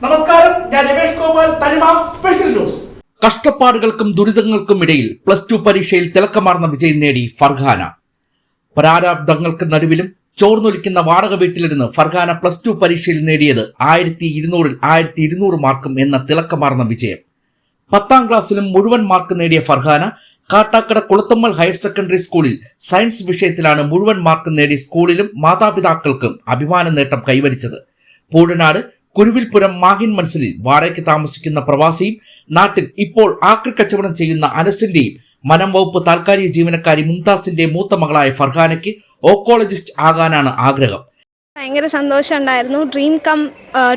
നമസ്കാരം, ഞാൻ രമേഷ് ഗോപാൽ, തനിമ സ്പെഷ്യൽ ന്യൂസ്. കഷ്ടപ്പാടുകൾക്കും ദുരിതങ്ങൾക്കും ഇടയിൽ +2 പരീക്ഷയിൽ തിളക്കമാർന്ന വിജയം നേടി ഫർഹാന. പ്രാരാബ്ദങ്ങൾക്ക് നടുവിലും ചോർന്നൊലിക്കുന്ന വാടക വീട്ടിലിരുന്ന് ഫർഹാന +2 പരീക്ഷയിൽ നേടിയത് 1200 മാർക്കും എന്ന തിളക്കമാർന്ന വിജയം. 10ാം ക്ലാസ്സിലും മുഴുവൻ മാർക്ക് നേടിയ ഫർഹാന കാട്ടാക്കട കുളത്തമ്മൽ ഹയർ സെക്കൻഡറി സ്കൂളിൽ സയൻസ് വിഷയത്തിലാണ് മുഴുവൻ മാർക്ക് നേടിയ സ്കൂളിലും മാതാപിതാക്കൾക്കും അഭിമാന നേട്ടം കൈവരിച്ചത്. പൂഴനാട് കുരുവിൽപുരം മാഹിൻ മൻസിലിൽ വാടകയ്ക്ക് താമസിക്കുന്ന പ്രവാസിയും നാട്ടിൽ ഇപ്പോൾ ആക്രി കച്ചവടം ചെയ്യുന്ന അനസിന്റെയും വനം വകുപ്പ് താൽക്കാലിക ജീവനക്കാരി മുംതാസിന്റെ മൂത്ത മകളായ ഫർഹാനയ്ക്ക് ഓക്കോളജിസ്റ്റ് ആകാനാണ് ആഗ്രഹം. ഭയങ്കര സന്തോഷമുണ്ടായിരുന്നു. ഡ്രീം കം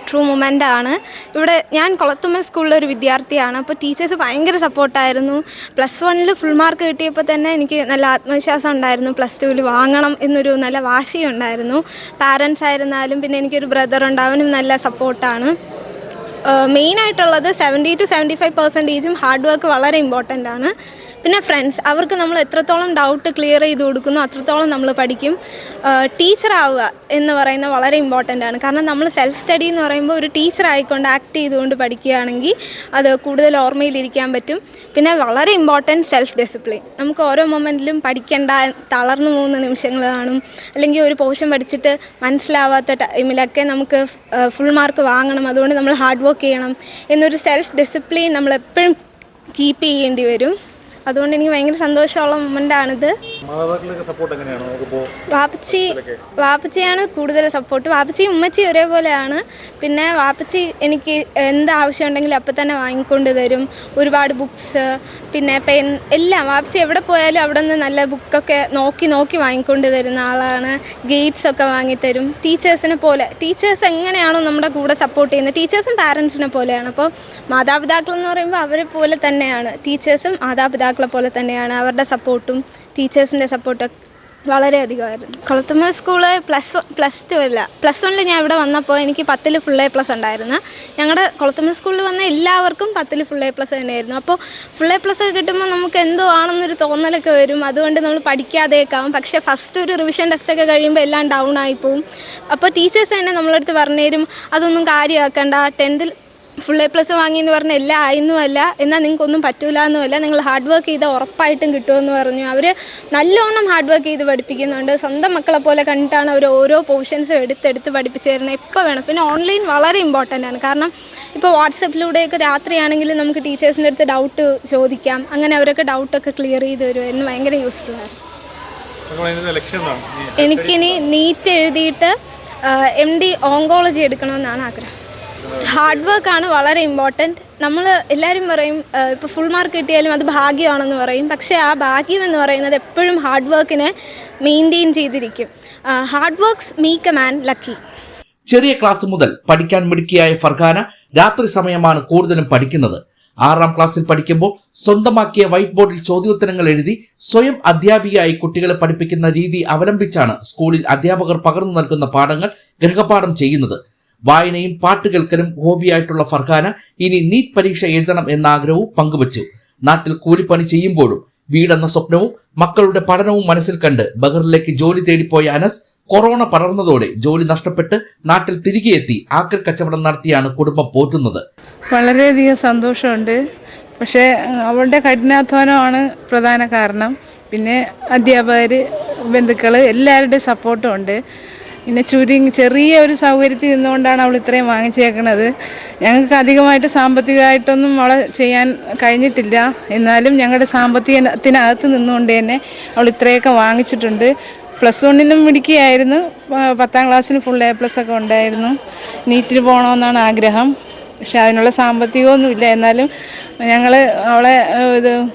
ട്രൂ മൊമെൻ്റ് ആണ്. ഇവിടെ ഞാൻ കുളത്തുമ്മൽ സ്കൂളിലെ ഒരു വിദ്യാർത്ഥിയാണ്. അപ്പോൾ ടീച്ചേഴ്സ് ഭയങ്കര സപ്പോർട്ടായിരുന്നു. +1 ഫുൾ മാർക്ക് കിട്ടിയപ്പോൾ തന്നെ എനിക്ക് നല്ല ആത്മവിശ്വാസം ഉണ്ടായിരുന്നു. +2 വാങ്ങണം എന്നൊരു നല്ല വാശിയുണ്ടായിരുന്നു. പാരൻസ് ആയിരുന്നാലും പിന്നെ എനിക്കൊരു ബ്രദർ ഉണ്ട്, അവനും നല്ല സപ്പോർട്ടാണ്. മെയിനായിട്ടുള്ളത് 70 to 75% ഹാർഡ് വർക്ക് വളരെ ഇമ്പോർട്ടൻ്റ് ആണ്. പിന്നെ ഫ്രണ്ട്സ്, അവർക്ക് നമ്മൾ എത്രത്തോളം ഡൗട്ട് ക്ലിയർ ചെയ്ത് കൊടുക്കുന്നു അത്രത്തോളം നമ്മൾ പഠിക്കും. ടീച്ചറാവുക എന്ന് പറയുന്നത് വളരെ ഇമ്പോർട്ടൻ്റ് ആണ്. കാരണം നമ്മൾ സെൽഫ് സ്റ്റഡി എന്ന് പറയുമ്പോൾ ഒരു ടീച്ചറായിക്കൊണ്ട് ആക്ട് ചെയ്തുകൊണ്ട് പഠിക്കുകയാണെങ്കിൽ അത് കൂടുതൽ ഓർമ്മയിലിരിക്കാൻ പറ്റും. പിന്നെ വളരെ ഇമ്പോർട്ടൻറ്റ് സെൽഫ് ഡിസിപ്ലിൻ. നമുക്ക് ഓരോ മൊമെൻറ്റിലും പഠിക്കേണ്ട തളർന്നു പോകുന്ന നിമിഷങ്ങൾ കാണും. അല്ലെങ്കിൽ ഒരു പോർഷൻ പഠിച്ചിട്ട് മനസ്സിലാവാത്ത ടൈമിലൊക്കെ നമുക്ക് ഫുൾ മാർക്ക് വാങ്ങണം, അതുകൊണ്ട് നമ്മൾ ഹാർഡ് വർക്ക് ചെയ്യണം എന്നൊരു സെൽഫ് ഡിസിപ്ലിൻ നമ്മളെപ്പോഴും കീപ്പ് ചെയ്യേണ്ടി വരും. അതുകൊണ്ട് എനിക്ക് ഭയങ്കര സന്തോഷമുള്ള മൊമെൻ്റാണിത്. വാപ്പച്ചിയാണ് കൂടുതൽ സപ്പോർട്ട്. വാപ്പച്ചിയും ഉമ്മച്ചിയും ഒരേപോലെയാണ്. പിന്നെ വാപ്പച്ചി എനിക്ക് എന്താവശ്യം ഉണ്ടെങ്കിലും അപ്പം തന്നെ വാങ്ങിക്കൊണ്ട് തരും. ഒരുപാട് ബുക്സ്, പിന്നെ പെൻ, എല്ലാം. വാപ്പച്ചി എവിടെ പോയാലും അവിടെ നിന്ന് നല്ല ബുക്കൊക്കെ നോക്കി വാങ്ങിക്കൊണ്ട് തരുന്ന ആളാണ്. ഗൈഡ്സൊക്കെ വാങ്ങിത്തരും. ടീച്ചേഴ്സിനെ പോലെ, ടീച്ചേഴ്സ് എങ്ങനെയാണോ നമ്മുടെ കൂടെ സപ്പോർട്ട് ചെയ്യുന്നത്, ടീച്ചേഴ്സും പാരൻസിനെ പോലെയാണ്. അപ്പോൾ മാതാപിതാക്കൾ എന്ന് പറയുമ്പോൾ അവരെ പോലെ തന്നെയാണ്. ടീച്ചേഴ്സും മാതാപിതാക്കളെ പോലെ തന്നെയാണ്. അവരുടെ സപ്പോർട്ടും ടീച്ചേഴ്സിൻ്റെ സപ്പോർട്ടും വളരെയധികമായിരുന്നു. കുളത്തുമ്മൽ സ്കൂള് +2 അല്ല, +1 ഞാൻ ഇവിടെ വന്നപ്പോൾ എനിക്ക് 10 ഫുൾ A+ ഉണ്ടായിരുന്നു. ഞങ്ങളുടെ കുളത്തുമ്മൽ സ്കൂളിൽ വന്ന എല്ലാവർക്കും 10 ഫുൾ A+ തന്നെയായിരുന്നു. അപ്പോൾ ഫുൾ A+ കിട്ടുമ്പോൾ നമുക്ക് എന്തോ ആണെന്നൊരു തോന്നലൊക്കെ വരും. അതുകൊണ്ട് നമ്മൾ പഠിക്കാതെയൊക്കെയാവും. പക്ഷേ ഫസ്റ്റ് ഒരു റിവിഷൻ ടെസ്റ്റൊക്കെ കഴിയുമ്പോൾ എല്ലാം ഡൗൺ ആയിപ്പോവും. അപ്പോൾ ടീച്ചേഴ്സ് തന്നെ നമ്മളടുത്ത് പറഞ്ഞു തരും, അതൊന്നും കാര്യമാക്കണ്ട, 10th ഫുൾ A+ വാങ്ങിയെന്ന് പറഞ്ഞാൽ എല്ലാം ആയിരുന്നുമല്ല, എന്നാൽ നിങ്ങൾക്കൊന്നും പറ്റൂല എന്നുമല്ല, നിങ്ങൾ ഹാർഡ് വർക്ക് ചെയ്താൽ ഉറപ്പായിട്ടും കിട്ടുമെന്ന് പറഞ്ഞു. അവർ നല്ലോണം ഹാർഡ് വർക്ക് ചെയ്ത് പഠിപ്പിക്കുന്നുണ്ട്. സ്വന്തം മക്കളെ പോലെ കണ്ടിട്ടാണ് അവർ ഓരോ പോർഷൻസും എടുത്ത് പഠിപ്പിച്ച് തരുന്നത്. എപ്പോൾ വേണം. പിന്നെ ഓൺലൈൻ വളരെ ഇമ്പോർട്ടൻ്റ് ആണ്. കാരണം ഇപ്പോൾ വാട്സപ്പിലൂടെയൊക്കെ രാത്രിയാണെങ്കിലും നമുക്ക് ടീച്ചേഴ്സിൻ്റെ അടുത്ത് ഡൗട്ട് ചോദിക്കാം. അങ്ങനെ അവരൊക്കെ ഡൗട്ടൊക്കെ ക്ലിയർ ചെയ്ത് തരുമായിരുന്നു. ഭയങ്കര യൂസ്ഫുള്ളാണ്. എനിക്കിനി നീറ്റ് എഴുതിയിട്ട് MD ഓങ്കോളജി എടുക്കണമെന്നാണ് ആഗ്രഹം. ഹാർഡ് വർക്കാണ് വളരെ ഇമ്പോർട്ടൻറ്റ്. നമ്മൾ എല്ലാവരും പറയും ഇപ്പോൾ ഫുൾ മാർക്ക് കിട്ടിയാലും അത് ഭാഗ്യമാണെന്ന് പറയും. പക്ഷേ ആ ഭാഗ്യം എന്ന് പറയുന്നത് എപ്പോഴും ഹാർഡ് വർക്കിനെ മെയിൻറ്റെയിൻ ചെയ്തിരിക്കും. Hard works make a man lucky. ചെറിയ ക്ലാസ് മുതൽ പഠിക്കാൻ മിടുക്കിയായ ഫർഹാന രാത്രി സമയമാണ് കൂടുതലും പഠിക്കുന്നത്. 6ാം ക്ലാസ്സിൽ പഠിക്കുമ്പോൾ സ്വന്തമാക്കിയ വൈറ്റ് ബോർഡിൽ ചോദ്യോത്തരങ്ങൾ എഴുതി സ്വയം അധ്യാപികയായി കുട്ടികളെ പഠിപ്പിക്കുന്ന രീതി അവലംബിച്ചാണ് സ്കൂളിൽ അധ്യാപകർ പകർന്നു നൽകുന്ന പാഠങ്ങൾ ഗൃഹപാഠം ചെയ്യുന്നത്. വായനയും പാട്ട് കേൾക്കലും ഹോബിയായിട്ടുള്ള ഫർഹാന ഇനി നീറ്റ് പരീക്ഷ എഴുതണം എന്ന ആഗ്രഹവും പങ്കുവച്ചു. നാട്ടിൽ കൂലിപ്പണി ചെയ്യുമ്പോഴും വീടെന്ന സ്വപ്നവും മക്കളുടെ പഠനവും മനസ്സിൽ കണ്ട് ബഹറിലേക്ക് ജോലി തേടിപ്പോയ അനസ് കൊറോണ പടർന്നതോടെ ജോലി നഷ്ടപ്പെട്ട് നാട്ടിൽ തിരികെ എത്തി ആക്രി കച്ചവടം നടത്തിയാണ് കുടുംബം പോറ്റുന്നത്. വളരെയധികം സന്തോഷമുണ്ട്. പക്ഷേ അവളുടെ കഠിനാധ്വാനമാണ് പ്രധാന കാരണം. പിന്നെ അധ്യാപകർ, ബന്ധുക്കൾ എല്ലാവരുടെയും സപ്പോർട്ടും ഉണ്ട്. പിന്നെ ചെറിയ ഒരു സൗകര്യത്തിൽ നിന്നുകൊണ്ടാണ് അവൾ ഇത്രയും വാങ്ങിച്ചേക്കണത്. ഞങ്ങൾക്ക് അധികമായിട്ട് സാമ്പത്തികമായിട്ടൊന്നും അവളെ ചെയ്യാൻ കഴിഞ്ഞിട്ടില്ല. എന്നാലും ഞങ്ങളുടെ സാമ്പത്തികത്തിനകത്ത് നിന്നുകൊണ്ട് തന്നെ അവൾ ഇത്രയൊക്കെ വാങ്ങിച്ചിട്ടുണ്ട്. +1 മിടുക്കിയായിരുന്നു. 10ാം ക്ലാസ്സിന് ഫുൾ A+ ഒക്കെ ഉണ്ടായിരുന്നു. നീറ്റിന് പോകണമെന്നാണ് ആഗ്രഹം. പക്ഷെ അതിനുള്ള സാമ്പത്തികമൊന്നുമില്ല. എന്നാലും ഞങ്ങൾ അവളെ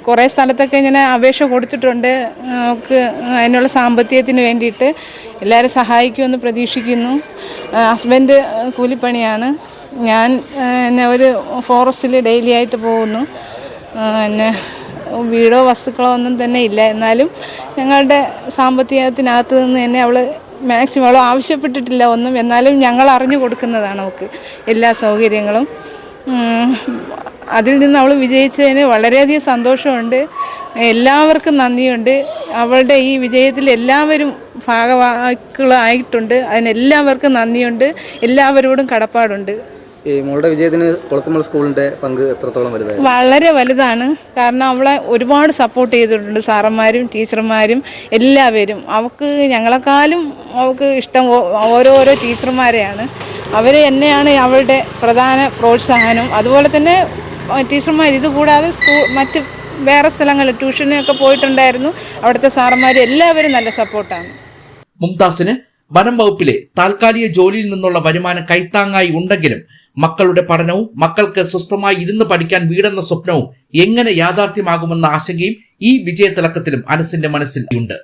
കുറേ സ്ഥലത്തൊക്കെ ഇങ്ങനെ അപേക്ഷ കൊടുത്തിട്ടുണ്ട്. നമുക്ക് അതിനുള്ള സാമ്പത്തികത്തിന് വേണ്ടിയിട്ട് എല്ലാവരും സഹായിക്കുമെന്ന് പ്രതീക്ഷിക്കുന്നു. ഹസ്ബൻഡ് കൂലിപ്പണിയാണ്. ഞാൻ ഒരു ഫോറസ്റ്റിൽ ഡെയിലി ആയിട്ട് പോകുന്നു. പിന്നെ വീടോ വസ്തുക്കളോ ഒന്നും തന്നെ ഇല്ല. എന്നാലും ഞങ്ങളുടെ സാമ്പത്തികത്തിനകത്ത് നിന്ന് തന്നെ അവൾ മാക്സിമം, അവൾ ആവശ്യപ്പെട്ടിട്ടില്ല ഒന്നും. എന്നാലും ഞങ്ങൾ അറിഞ്ഞു കൊടുക്കുന്നതാണ് അവൾക്ക് എല്ലാ സൗകര്യങ്ങളും. അതിൽ നിന്ന് അവൾ വിജയിച്ചതിന് വളരെയധികം സന്തോഷമുണ്ട്. എല്ലാവർക്കും നന്ദിയുണ്ട്. അവളുടെ ഈ വിജയത്തിൽ എല്ലാവരും ഭാഗവാക്കുകളായിട്ടുണ്ട്. അതിനെല്ലാവർക്കും നന്ദിയുണ്ട്. എല്ലാവരോടും കടപ്പാടുണ്ട്. ഈ മോളുടെ വിജയത്തിന് കൊളത്തുമൽ സ്കൂളിൻ്റെ പങ്ക് എത്രത്തോളം വലുതാണ്? വളരെ വലുതാണ്. കാരണം അവളെ ഒരുപാട് സപ്പോർട്ട് ചെയ്തിട്ടുണ്ട് സാറന്മാരും ടീച്ചർമാരും എല്ലാവരും. അവൾക്ക് ഞങ്ങളെക്കാളും അവൾക്ക് ഇഷ്ടം ഓരോരോ ടീച്ചർമാരെയാണ്. അവർ തന്നെയാണ് അവളുടെ പ്രധാന പ്രോത്സാഹനം. അതുപോലെ തന്നെ ടീച്ചർമാർ ഇതുകൂടാതെ മറ്റ് വേറെ സ്ഥലങ്ങളിൽ ട്യൂഷനൊക്കെ പോയിട്ടുണ്ടായിരുന്നു. അവിടുത്തെ സാറന്മാർ എല്ലാവരും നല്ല സപ്പോർട്ടാണ്. മുംതാസിന് വനം വകുപ്പിലെ താൽക്കാലിക ജോലിയിൽ നിന്നുള്ള വരുമാനം കൈത്താങ്ങായി ഉണ്ടെങ്കിലും മക്കളുടെ പഠനവും മക്കൾക്ക് സ്വസ്ഥമായി ഇരുന്ന് പഠിക്കാൻ വീടെന്ന സ്വപ്നവും എങ്ങനെ യാഥാർത്ഥ്യമാകുമെന്ന ആശങ്കയും ഈ വിജയത്തിളക്കത്തിലും അനസിന്റെ മനസ്സിൽ ഉണ്ട്.